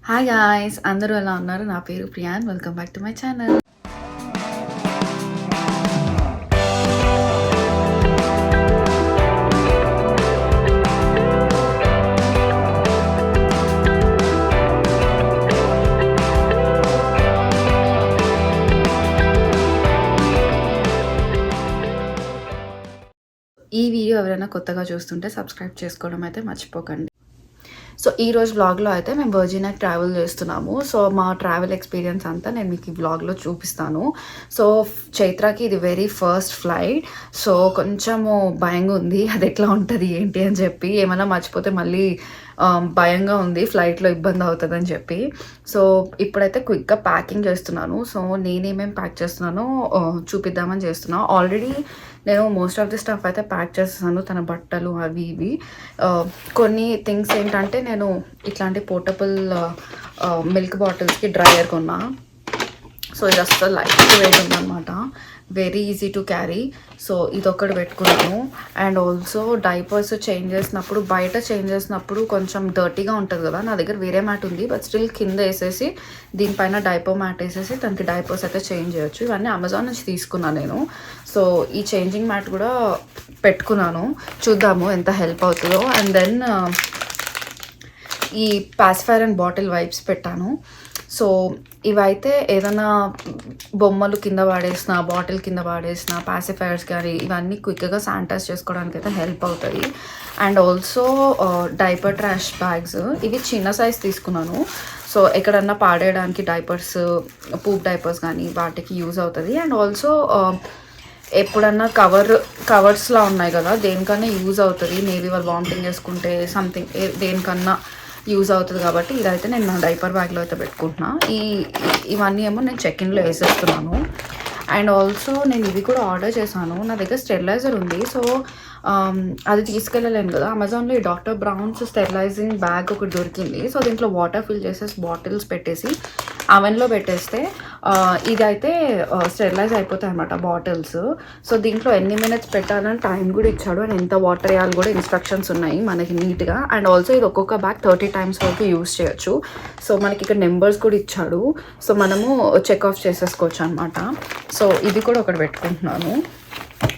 Hi guys, అందరూ ఎలా ఉన్నారు? నా పేరు Priyan. Welcome back to my channel. ఈ వీడియో ఎవరైనా కొత్తగా చూస్తుంటే సబ్స్క్రైబ్ చేసుకోవడం అయితే మర్చిపోకండి. సో ఈరోజు వ్లాగ్లో అయితే మేము వర్జీనియాకి ట్రావెల్ చేస్తున్నాము. సో మా ట్రావెల్ ఎక్స్పీరియన్స్ అంతా నేను మీకు ఈ వ్లాగ్లో చూపిస్తాను. సో చైత్రకి ఇది వెరీ ఫస్ట్ ఫ్లైట్. సో కొంచెము భయంగా ఉంది, అది ఎట్లా ఉంటుంది ఏంటి అని చెప్పి. ఏమైనా మర్చిపోతే మళ్ళీ భయంగా ఉంది, ఫ్లైట్లో ఇబ్బంది అవుతుందని చెప్పి. సో ఇప్పుడైతే క్విక్గా ప్యాకింగ్ చేస్తున్నాను. సో నేనేమేమి ప్యాక్ చేస్తున్నానో చూపిద్దామని చేస్తున్నాను. ఆల్రెడీ నేను మోస్ట్ ఆఫ్ ది స్టఫ్ అయితే ప్యాక్ చేస్తాను, తన బట్టలు అవి ఇవి. కొన్ని థింగ్స్ ఏంటంటే నేను ఇట్లాంటి పోర్టబుల్ మిల్క్ బాటిల్స్కి డ్రైయర్ కొన్నా. సో ఇది అసలు లైట్ వెయిట్ ఉందన్నమాట, very easy to carry. So ఇదొక్కటి పెట్టుకున్నాను. అండ్ ఆల్సో డైపర్స్ చేంజ్ చేసినప్పుడు, బయట చేంజ్ చేసినప్పుడు కొంచెం డర్టీగా ఉంటుంది కదా. నా దగ్గర వేరే మ్యాట్ ఉంది, బట్ స్టిల్ కింద వేసేసి దీనిపైన డైపర్ మ్యాట్ వేసేసి తనకి డైపర్స్ అయితే చేంజ్ చేయొచ్చు. ఇవన్నీ అమెజాన్ నుంచి తీసుకున్నాను నేను. సో ఈ చేంజింగ్ మ్యాట్ కూడా పెట్టుకున్నాను, చూద్దాము ఎంత హెల్ప్ అవుతుందో. అండ్ దెన్ ఈ పాసిఫైర్ అండ్ బాటిల్ వైప్స్ పెట్టాను. సో ఇవైతే ఏదైనా బొమ్మలు కింద పడేసిన, బాటిల్ కింద పడేసిన, పాసిఫైర్స్ కానీ ఇవన్నీ క్విక్గా శానిటైజ్ చేసుకోవడానికి అయితే హెల్ప్ అవుతుంది. And also diaper trash bags, ఇవి చిన్న సైజ్ తీసుకున్నాను. సో ఎక్కడన్నా పాడేయడానికి డైపర్స్, పూప్ డైపర్స్ కానీ వాటికి యూజ్ అవుతుంది. అండ్ ఆల్సో ఎప్పుడన్నా కవర్స్లా ఉన్నాయి కదా, దేనికన్నా యూజ్ అవుతుంది. మేబీ వాళ్ళు వామిటింగ్ చేసుకుంటే సంథింగ్ దేనికన్నా యూజ్ అవుతుంది కాబట్టి ఇదైతే నేను నా డైపర్ బ్యాగ్లో అయితే పెట్టుకుంటున్నా. ఇవన్నీ ఏమో నేను చెక్-ఇన్లో వేసేస్తున్నాను. అండ్ ఆల్సో నేను ఇవి కూడా ఆర్డర్ చేశాను. నా దగ్గర స్టెరిలైజర్ ఉంది, సో అది తీసుకెళ్ళలేను కదా. అమెజాన్లో ఈ డాక్టర్ బ్రౌన్స్ స్టెరిలైజింగ్ బ్యాగ్ ఒకటి దొరికింది. సో దీంట్లో వాటర్ ఫిల్ చేసేసి బాటిల్స్ పెట్టేసి అవెన్లో పెట్టేస్తే ఇదైతే స్టెరిలైజ్ అయిపోతాయి అన్నమాట బాటిల్స్. సో దీంట్లో ఎన్ని మినిట్స్ పెట్టాలని టైం కూడా ఇచ్చాడు, అండ్ ఎంత వాటర్ వేయాలి కూడా ఇన్స్ట్రక్షన్స్ ఉన్నాయి మనకి నీట్గా. అండ్ ఆల్సో ఇది ఒక్కొక్క బ్యాగ్ 30 times వరకు యూజ్ చేయొచ్చు. సో మనకి ఇక్కడ నెంబర్స్ కూడా ఇచ్చాడు, సో మనము చెక్ ఆఫ్ చేసేసుకోవచ్చు అనమాట. సో ఇది కూడా ఒకటి పెట్టుకుంటున్నాను.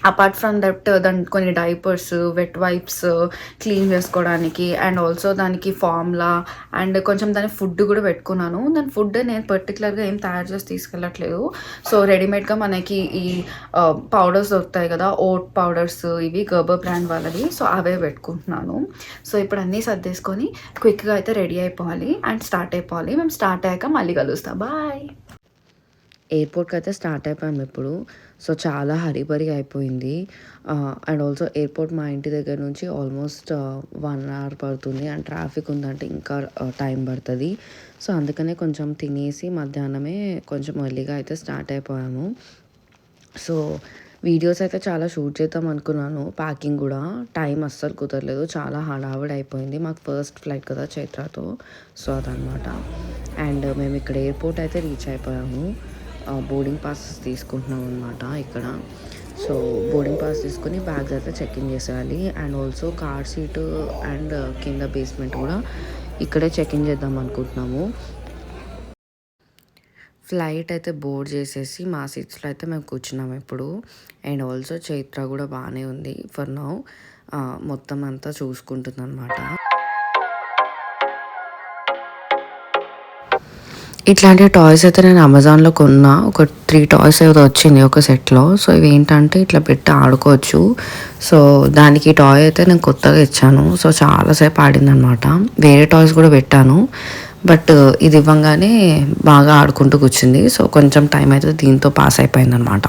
అపార్ట్ ఫ్రమ్ దట్ దాని కొన్ని డైపర్స్, వెట్ వైప్స్ క్లీన్ చేసుకోవడానికి, అండ్ ఆల్సో దానికి ఫార్ములా అండ్ కొంచెం దాని ఫుడ్ కూడా పెట్టుకున్నాను. దాని ఫుడ్ నేను పర్టికులర్గా ఏం తయారు చేసి తీసుకెళ్ళట్లేదు. సో రెడీమేడ్గా మనకి ఈ పౌడర్స్ దొరుకుతాయి కదా, ఓట్ పౌడర్స్, ఇవి గర్బర్ బ్రాండ్ వాళ్ళవి. సో అవే పెట్టుకుంటున్నాను. సో ఇప్పుడు అన్నీ సర్దేసుకొని క్విక్గా అయితే రెడీ అయిపోవాలి అండ్ స్టార్ట్ అయిపోవాలి. మేము స్టార్ట్ అయ్యాక మళ్ళీ కలుస్తాం. బాయ్. ఎయిర్పోర్ట్కి అయితే స్టార్ట్ అయిపోయాము ఇప్పుడు. సో చాలా హరీబరీ అయిపోయింది. అండ్ ఆల్సో ఎయిర్పోర్ట్ మా ఇంటి దగ్గర నుంచి ఆల్మోస్ట్ 1 hour పడుతుంది. అండ్ ట్రాఫిక్ ఉందంటే ఇంకా టైం పడుతుంది. సో అందుకనే కొంచెం తినేసి మధ్యాహ్నమే కొంచెం ఎర్లీగా అయితే స్టార్ట్ అయిపోయాము. సో వీడియోస్ అయితే చాలా షూట్ చేద్దాం అనుకున్నాను, ప్యాకింగ్ కూడా టైం అస్సలు కుదరలేదు, చాలా హడావిడి అయిపోయింది. మాకు ఫస్ట్ ఫ్లైట్ కదా చైత్రతో, సో అదనమాట. అండ్ మేము ఇక్కడ ఎయిర్పోర్ట్ అయితే రీచ్ అయిపోయాము. బోర్డింగ్ పాస్ తీసుకుంటున్నాం అనమాట ఇక్కడ. సో బోర్డింగ్ పాస్ తీసుకుని బ్యాగ్స్ అయితే చెక్ఇన్ చేసేయాలి. And also car seat and కింద బేస్మెంట్ కూడా ఇక్కడే చెక్ఇన్ చేద్దాం అనుకుంటున్నాము. ఫ్లైట్ అయితే బోర్డ్ చేసేసి మా సీట్స్లో అయితే మేము కూర్చున్నాము ఇప్పుడు. అండ్ ఆల్సో చైత్ర కూడా బాగానే ఉంది ఫర్ నౌ, మొత్తం అంతా చూసుకుంటుంది అనమాట. ఇట్లాంటి టాయ్స్ అయితే నేను అమెజాన్లో కొన్నా. ఒక 3 toys ఏదో వచ్చింది ఒక సెట్లో. సో ఇవి ఏంటంటే ఇట్లా పెట్టి ఆడుకోవచ్చు. సో దానికి టాయ్ అయితే నేను కొత్తగా ఇచ్చాను. సో చాలాసేపు ఆడింది అనమాట. వేరే టాయ్స్ కూడా పెట్టాను, బట్ ఇది ఇవ్వగానే బాగా ఆడుకుంటూ కూర్చుంది. సో కొంచెం టైం అయితే దీంతో పాస్ అయిపోయింది అనమాట.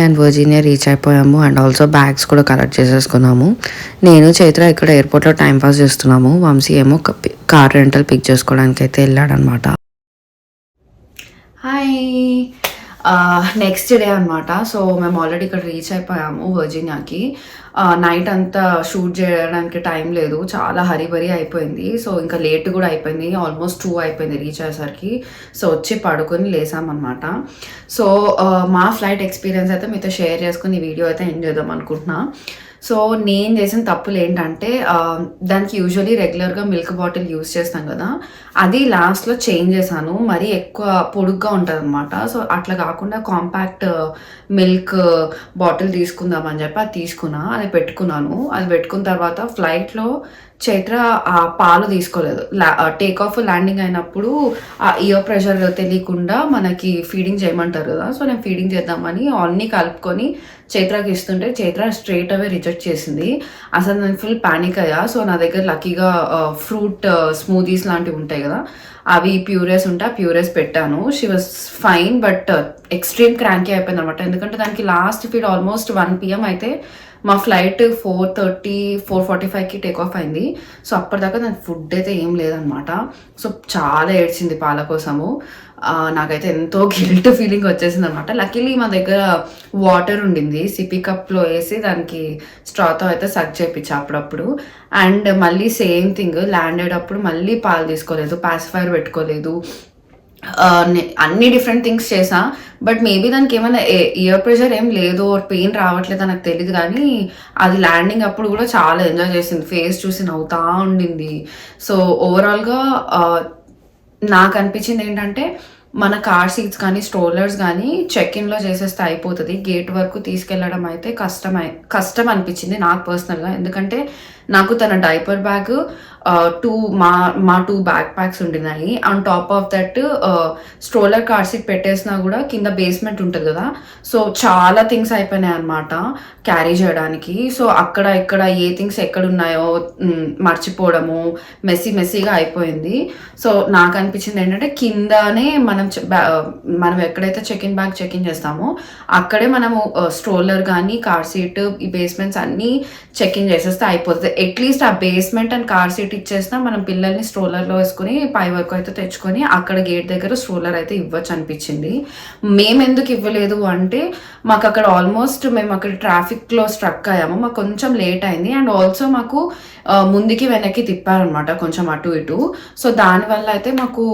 అండ్ వర్జీనియా రీచ్ అయిపోయాము అండ్ ఆల్సో బ్యాగ్స్ కూడా కలెక్ట్ చేసేసుకున్నాము. నేను చైత్ర ఇక్కడ ఎయిర్పోర్ట్లో టైం పాస్ చేస్తున్నాము. వంశీ ఏమో కార్ రెంటల్ పిక్ చేసుకోవడానికి అయితే వెళ్ళాడనమాట. హాయ్, నెక్స్ట్ డే అనమాట. సో మేము ఆల్రెడీ ఇక్కడ రీచ్ అయిపోయాము వర్జీనియాకి. నైట్ అంతా షూట్ చేయడానికి టైం లేదు, చాలా హరీబరీ అయిపోయింది. సో ఇంకా లేట్ కూడా అయిపోయింది, ఆల్మోస్ట్ 2 అయిపోయింది రీచ్ అయ్యేసరికి. సో వచ్చి పడుకొని లేసామన్నమాట. సో మా ఫ్లైట్ ఎక్స్పీరియన్స్ అయితే మీతో షేర్ చేసుకుని ఈ వీడియో అయితే ఎండ్ చేద్దాం అనుకుంటున్నా. సో నేను చేసిన తప్పులు ఏంటంటే, దానికి యూజువలీ రెగ్యులర్గా మిల్క్ బాటిల్ యూస్ చేస్తాం కదా, అది లాస్ట్లో చేంజ్ చేశాను. మరీ ఎక్కువ పొడుగ్గా ఉంటుంది అనమాట. సో అట్లా కాకుండా కాంపాక్ట్ మిల్క్ బాటిల్ తీసుకుందామని చెప్పి అది తీసుకున్నా, అది పెట్టుకున్నాను. అది పెట్టుకున్న తర్వాత ఫ్లైట్లో చైత్ర ఆ పాలు తీసుకోలేదు. టేక్ ఆఫ్ ల్యాండింగ్ అయినప్పుడు ఆ ఇయర్ ప్రెషర్ తెలియకుండా మనకి ఫీడింగ్ చేయమంటారు కదా, సో నేను ఫీడింగ్ చేద్దామని అన్నీ కలుపుకొని చైత్రకి ఇస్తుంటే చైత్ర స్ట్రైట్ అవే రిజెక్ట్ చేసింది. అసలు నేను ఫుల్ ప్యానిక్ అయ్యా. సో నా దగ్గర లక్కీగా ఫ్రూట్ స్మూదీస్ లాంటివి ఉంటాయి కదా, అవి ప్యూరేస్ ఉంటే ఆ ప్యూరేస్ పెట్టాను. She was fine, but extreme cranky అయిపోయింది అనమాట. ఎందుకంటే దానికి లాస్ట్ ఫీడ్ ఆల్మోస్ట్ 1 PM అయితే మా ఫ్లైట్ 4:30 4:45కి టేక్ ఆఫ్ అయింది. సో అప్పటిదాకా దానికి ఫుడ్ అయితే ఏం లేదనమాట. సో చాలా ఏడ్చింది పాల కోసము. నాకైతే ఎంతో గిల్ట్ ఫీలింగ్ వచ్చేసింది అనమాట. లక్కీలీ మా దగ్గర వాటర్ ఉండింది, సిపీ కప్లో వేసి దానికి స్ట్రాతో అయితే సక్ చేయించా అప్పుడప్పుడు. అండ్ మళ్ళీ సేమ్ థింగ్, ల్యాండ్ అయ్యేటప్పుడు మళ్ళీ పాలు తీసుకోలేదు, పాసిఫైర్ పెట్టుకోలేదు, అన్ని డిఫరెంట్ థింగ్స్ చేసా. బట్ మేబీ దానికి ఏమైనా ఇయర్ ప్రెషర్ ఏం లేదు, పెయిన్ రావట్లేదు నాకు తెలియదు. కానీ అది ల్యాండింగ్ అప్పుడు కూడా చాలా ఎంజాయ్ చేసింది, ఫేస్ చూసి నవ్వుతా ఉండింది. సో ఓవరాల్గా నాకు అనిపించింది ఏంటంటే, మన కార్ సీట్స్ కానీ స్ట్రోలర్స్ కానీ చెక్ ఇన్లో చేసేస్తే అయిపోతుంది, గేట్ వరకు తీసుకెళ్ళడం అయితే కష్టం అనిపించింది నాకు పర్సనల్గా. ఎందుకంటే నాకు తన డైపర్ బ్యాగ్, మా 2 బ్యాక్ ప్యాక్స్ ఉండినాయి. On top of that stroller car seat పెట్టేసినా కూడా కింద బేస్మెంట్ ఉంటుంది కదా, సో చాలా థింగ్స్ అయిపోయినాయి అనమాట క్యారీ చేయడానికి. సో అక్కడ ఇక్కడ ఏ థింగ్స్ ఎక్కడున్నాయో మర్చిపోవడము, మెస్సీగా అయిపోయింది. సో నాకు అనిపించింది ఏంటంటే, కిందనే మనం ఎక్కడైతే check in bag check in చేస్తామో అక్కడే మనము స్ట్రోలర్ కానీ కార్ సీట్ ఈ బేస్మెంట్స్ అన్నీ చెక్ ఇన్ చేసేస్తే అయిపోతుంది. అట్లీస్ట్ ఆ బేస్మెంట్ అండ్ కార్ సీట్ ఇచ్చేసినా మనం పిల్లల్ని స్ట్రోలర్లో వేసుకుని పై వరకు అయితే తెచ్చుకొని అక్కడ గేట్ దగ్గర స్ట్రోలర్ అయితే ఇవ్వచ్చు అనిపించింది. మేము ఎందుకు ఇవ్వలేదు అంటే, మాకు అక్కడ ఆల్మోస్ట్ మేము అక్కడ ట్రాఫిక్లో స్ట్రక్ అయ్యాము, మాకు కొంచెం లేట్ అయింది. అండ్ ఆల్సో మాకు ముందుకి వెనక్కి తిప్పారనమాట కొంచెం అటు ఇటు. సో దానివల్ల అయితే మాకు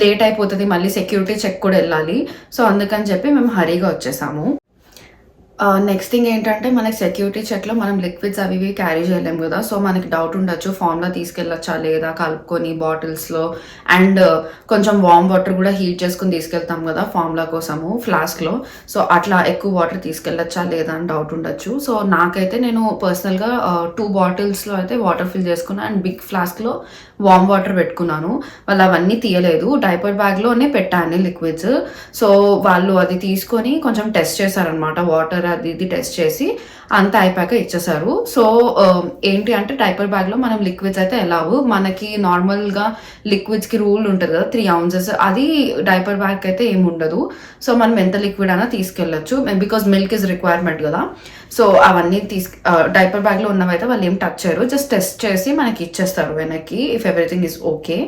లేట్ అయిపోతుంది, మళ్ళీ సెక్యూరిటీ చెక్ కూడా వెళ్ళాలి. సో అందుకని చెప్పి మేము హరీగా వచ్చేసాము. నెక్స్ట్ థింగ్ ఏంటంటే, మనకి సెక్యూరిటీ చెక్లో మనం లిక్విడ్స్ అవి ఇవి క్యారీ చేయలేము కదా. సో మనకి డౌట్ ఉండొచ్చు, ఫామ్లో తీసుకెళ్ళొచ్చా లేదా కలుపుకొని బాటిల్స్లో. అండ్ కొంచెం వామ్ వాటర్ కూడా హీట్ చేసుకుని తీసుకెళ్తాం కదా ఫామ్లా కోసము ఫ్లాస్క్లో. సో అట్లా ఎక్కువ వాటర్ తీసుకెళ్ళొచ్చా లేదా అని డౌట్ ఉండొచ్చు. సో నాకైతే నేను పర్సనల్గా 2 బాటిల్స్లో అయితే వాటర్ ఫిల్ చేసుకున్నాను అండ్ బిగ్ ఫ్లాస్క్లో వామ్ వాటర్ పెట్టుకున్నాను. వాళ్ళు అవన్నీ తీయలేదు, డైపర్ బ్యాగ్లోనే పెట్టాను లిక్విడ్స్. సో వాళ్ళు అది తీసుకొని కొంచెం టెస్ట్ చేశారనమాట, వాటర్ అది ఇది టెస్ట్ చేసి అంతా అయిపోయాక ఇచ్చేసారు. సో ఏంటి అంటే, డైపర్ బ్యాగ్లో మనం లిక్విడ్స్ అయితే ఎలావు, మనకి నార్మల్గా లిక్విడ్స్కి రూల్ ఉంటుంది కదా 3 ounces, అది డైపర్ బ్యాగ్ అయితే ఏమి ఉండదు. సో మనం ఎంత లిక్విడ్ అయినా తీసుకెళ్ళచ్చు, బికాజ్ మిల్క్ ఇస్ రిక్వైర్మెంట్ కదా. సో అవన్నీ డైపర్ బ్యాగ్లో ఉన్నవైతే వాళ్ళు ఏం టచ్ చేయరు, జస్ట్ టెస్ట్ చేసి మనకి ఇచ్చేస్తారు వెనక్కి, if everything is okay.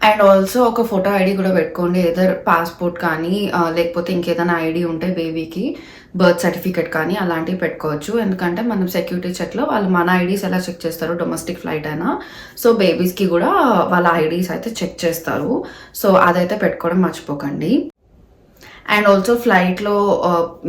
And also ఒక ఫోటో ఐడి కూడా పెట్టుకోండి, ఏదర్ పాస్పోర్ట్ కానీ లేకపోతే ఇంకేదైనా ఐడి ఉంటే బేబీకి బర్త్ సర్టిఫికేట్ కానీ అలాంటివి పెట్టుకోవచ్చు. ఎందుకంటే మనం సెక్యూరిటీ చెక్లో వాళ్ళు మన ఐడీస్ ఎలా చెక్ చేస్తారు, డొమెస్టిక్ ఫ్లైట్ అయినా, సో బేబీస్కి కూడా వాళ్ళ ఐడీస్ అయితే చెక్ చేస్తారు. సో అదైతే పెట్టుకోవడం మర్చిపోకండి. అండ్ ఆల్సో ఫ్లైట్లో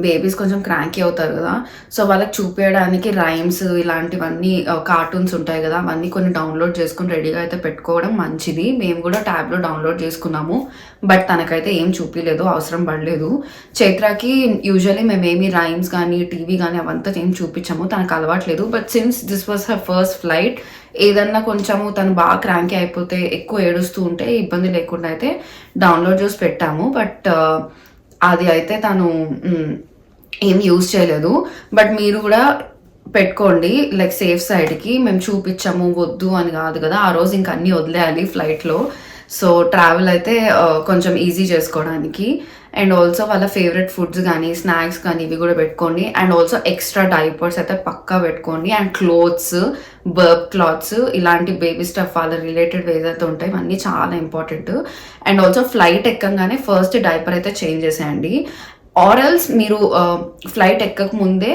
బేబీస్ కొంచెం క్రాంకీ అవుతారు కదా, సో వాళ్ళకి చూపించడానికి రైమ్స్ ఇలాంటివన్నీ కార్టూన్స్ ఉంటాయి కదా, అవన్నీ కొన్ని డౌన్లోడ్ చేసుకుని రెడీగా అయితే పెట్టుకోవడం మంచిది. మేము కూడా ట్యాబ్లో డౌన్లోడ్ చేసుకున్నాము, బట్ తనకైతే ఏం చూపించలేదు, అవసరం పడలేదు. చైత్రకి యూజువల్లీ మేమేమి రైమ్స్ కానీ టీవీ కానీ అవంతా ఏం చూపించాము, తనకు అలవాట్లేదు. But since this was her first flight, ఏదన్నా కొంచెము తను బాగా క్రాంకీ అయిపోతే ఎక్కువ ఏడుస్తూ ఉంటే ఇబ్బంది లేకుండా అయితే డౌన్లోడ్ చేసి పెట్టాము. బట్ అది అయితే తను ఏం యూజ్ చేయలేదు. బట్ మీరు కూడా పెట్టుకోండి, లైక్ సేఫ్ సైడ్కి. మేము చూపించాము వద్దు అని కాదు కదా, ఆ రోజు ఇంక అన్నీ వదిలేయాలి ఫ్లైట్లో. సో ట్రావెల్ అయితే కొంచెం ఈజీ చేసుకోవడానికి. అండ్ ఆల్సో వాళ్ళ ఫేవరెట్ ఫుడ్స్ కానీ స్నాక్స్ కానీ ఇవి కూడా పెట్టుకోండి. అండ్ ఆల్సో ఎక్స్ట్రా డైపర్స్ అయితే పక్కా పెట్టుకోండి. అండ్ క్లోత్స్, బర్బ్ క్లాత్స్, ఇలాంటి బేబీ స్టఫ్ వాళ్ళ రిలేటెడ్ వేస్ అయితే ఉంటాయి, ఇవన్నీ చాలా ఇంపార్టెంట్. అండ్ ఆల్సో ఫ్లైట్ ఎక్కగానే ఫస్ట్ డైపర్ అయితే చేంజ్ చేసేయండి. ఆరల్స్ మీరు ఫ్లైట్ ఎక్కక ముందే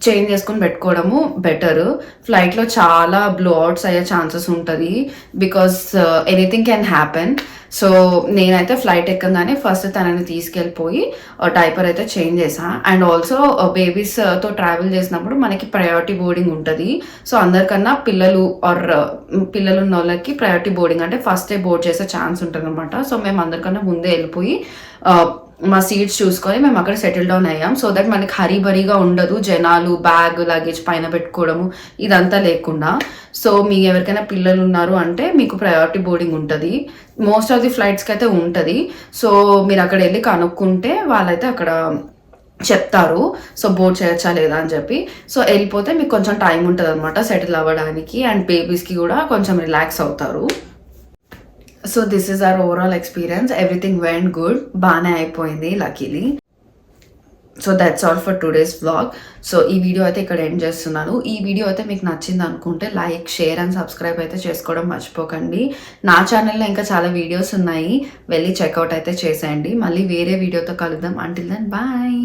చేంజ్ చేసుకొని పెట్టుకోవడము బెటర్. ఫ్లైట్లో చాలా బ్లోఅవుట్స్ అయ్యే ఛాన్సెస్ ఉంటుంది, because anything can happen. So నేనైతే ఫ్లైట్ ఎక్కగానే ఫస్ట్ తనని తీసుకెళ్ళిపోయి డైపర్ అయితే చేంజ్ చేసాను. అండ్ ఆల్సో బేబీస్తో ట్రావెల్ చేసినప్పుడు మనకి ప్రయారిటీ బోర్డింగ్ ఉంటుంది. సో అందరికన్నా పిల్లలు ఉన్న వాళ్ళకి ప్రయారిటీ బోర్డింగ్ అంటే ఫస్టే బోర్డ్ చేసే ఛాన్స్ ఉంటుంది అనమాట. సో మేము అందరికన్నా ముందే వెళ్ళిపోయి మా సీట్స్ చూసుకొని మేము అక్కడ సెటిల్ డౌన్ అయ్యాం. సో దట్ మనకి హరీబరీగా ఉండదు, జనాలు బ్యాగ్ లగేజ్ పైన పెట్టుకోవడము ఇదంతా లేకుండా. సో మీ ఎవరికైనా పిల్లలు ఉన్నారు అంటే మీకు ప్రయారిటీ బోర్డింగ్ ఉంటుంది, మోస్ట్ ఆఫ్ ది ఫ్లైట్స్కి అయితే ఉంటుంది. సో మీరు అక్కడ వెళ్ళి కనుక్కుంటే వాళ్ళైతే అక్కడ చెప్తారు సో బోర్డ్ చేయొచ్చా లేదా అని చెప్పి. సో వెళ్ళిపోతే మీకు కొంచెం టైం ఉంటుంది అనమాట సెటిల్ అవ్వడానికి, అండ్ బేబీస్కి కూడా కొంచెం రిలాక్స్ అవుతారు. So this is our overall experience. Everything went good, బాగానే అయిపోయింది luckily. So that's all for today's vlog. So ఈ వీడియో అయితే ఇక్కడ ఎండ్ చేస్తున్నాను. ఈ వీడియో అయితే మీకు నచ్చింది అనుకుంటే లైక్, షేర్ అండ్ సబ్స్క్రైబ్ అయితే చేసుకోవడం మర్చిపోకండి. నా ఛానల్లో ఇంకా చాలా వీడియోస్ ఉన్నాయి, వెళ్ళి చెక్అవుట్ అయితే చేసేయండి. మళ్ళీ వేరే వీడియోతో కలుద్దాం. Until then bye.